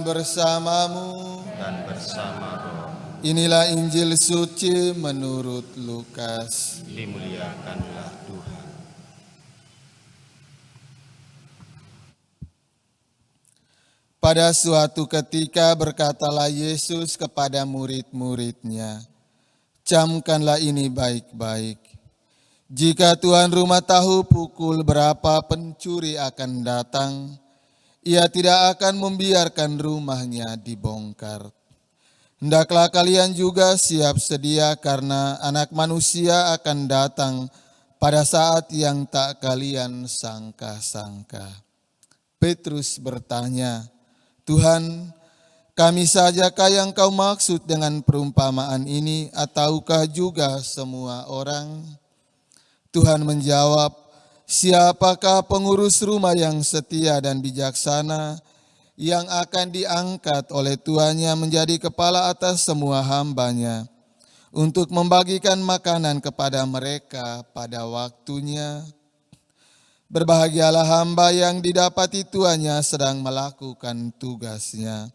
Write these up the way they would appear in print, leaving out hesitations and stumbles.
bersamamu. dan bersama roh. Inilah Injil suci menurut Lukas. Dimuliakanlah Tuhan. Pada suatu ketika berkatalah Yesus kepada murid-muridnya, "Camkanlah ini baik-baik. Jika tuan rumah tahu pukul berapa pencuri akan datang, ia tidak akan membiarkan rumahnya dibongkar. Hendaklah kalian juga siap sedia karena Anak Manusia akan datang pada saat yang tak kalian sangka-sangka." Petrus bertanya, "Tuhan, kami sajakah yang kau maksud dengan perumpamaan ini ataukah juga semua orang?" Tuhan menjawab, "Siapakah pengurus rumah yang setia dan bijaksana yang akan diangkat oleh tuannya menjadi kepala atas semua hambanya untuk membagikan makanan kepada mereka pada waktunya? Berbahagialah hamba yang didapati tuannya sedang melakukan tugasnya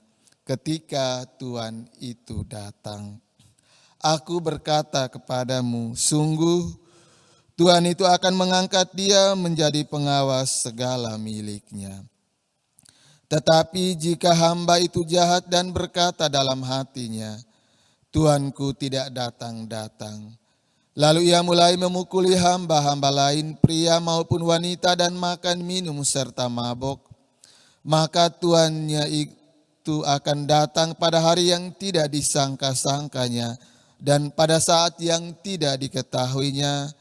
ketika tuan itu datang. Aku berkata kepadamu, sungguh tuan itu akan mengangkat dia menjadi pengawas segala miliknya. Tetapi jika hamba itu jahat dan berkata dalam hatinya, Tuanku tidak datang-datang, lalu ia mulai memukuli hamba-hamba lain, pria maupun wanita, dan makan minum serta mabok, maka tuannya itu akan datang pada hari yang tidak disangka-sangkanya dan pada saat yang tidak diketahuinya,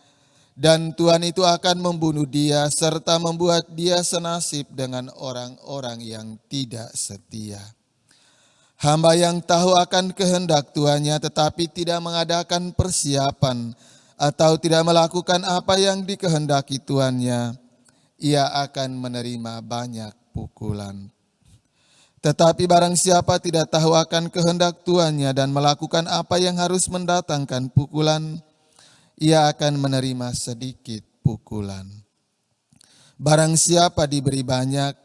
dan tuan itu akan membunuh dia serta membuat dia senasib dengan orang-orang yang tidak setia. Hamba yang tahu akan kehendak tuannya tetapi tidak mengadakan persiapan atau tidak melakukan apa yang dikehendaki tuannya, ia akan menerima banyak pukulan. Tetapi barang siapa tidak tahu akan kehendak tuannya dan melakukan apa yang harus mendatangkan pukulan, ia akan menerima sedikit pukulan. Barang siapa diberi banyak,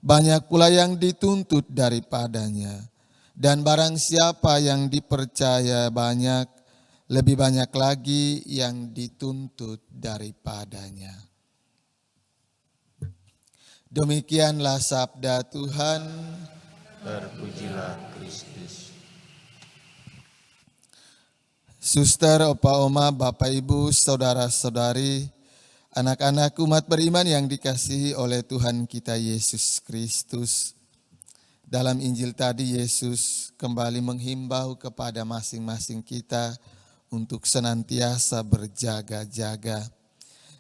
banyak pula yang dituntut daripadanya. Dan barang siapa yang dipercaya banyak, lebih banyak lagi yang dituntut daripadanya. Demikianlah sabda Tuhan. Terpujilah Kristus. Suster, opa, oma, bapak, ibu, saudara-saudari, anak-anak umat beriman yang dikasihi oleh Tuhan kita Yesus Kristus. Dalam Injil tadi Yesus kembali menghimbau kepada masing-masing kita untuk senantiasa berjaga-jaga.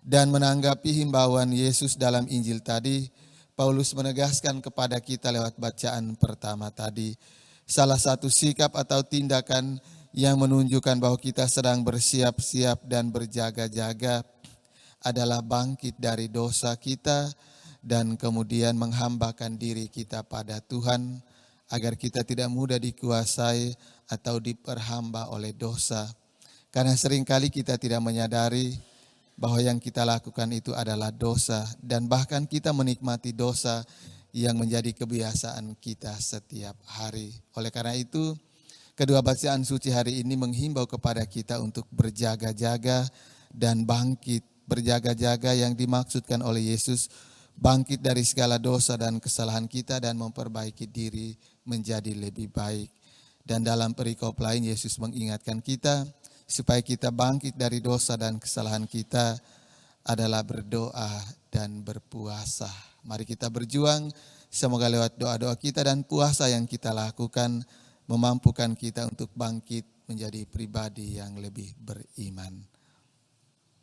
Dan menanggapi himbauan Yesus dalam Injil tadi, Paulus menegaskan kepada kita lewat bacaan pertama tadi, salah satu sikap atau tindakan yang menunjukkan bahwa kita sedang bersiap-siap dan berjaga-jaga adalah bangkit dari dosa kita dan kemudian menghambakan diri kita pada Tuhan agar kita tidak mudah dikuasai atau diperhamba oleh dosa. Karena seringkali kita tidak menyadari bahwa yang kita lakukan itu adalah dosa dan bahkan kita menikmati dosa yang menjadi kebiasaan kita setiap hari. Oleh karena itu, kedua bacaan suci hari ini menghimbau kepada kita untuk berjaga-jaga dan bangkit. Berjaga-jaga yang dimaksudkan oleh Yesus, bangkit dari segala dosa dan kesalahan kita dan memperbaiki diri menjadi lebih baik. Dan dalam perikop lain Yesus mengingatkan kita supaya kita bangkit dari dosa dan kesalahan kita adalah berdoa dan berpuasa. Mari kita berjuang, semoga lewat doa-doa kita dan puasa yang kita lakukan memampukan kita untuk bangkit menjadi pribadi yang lebih beriman.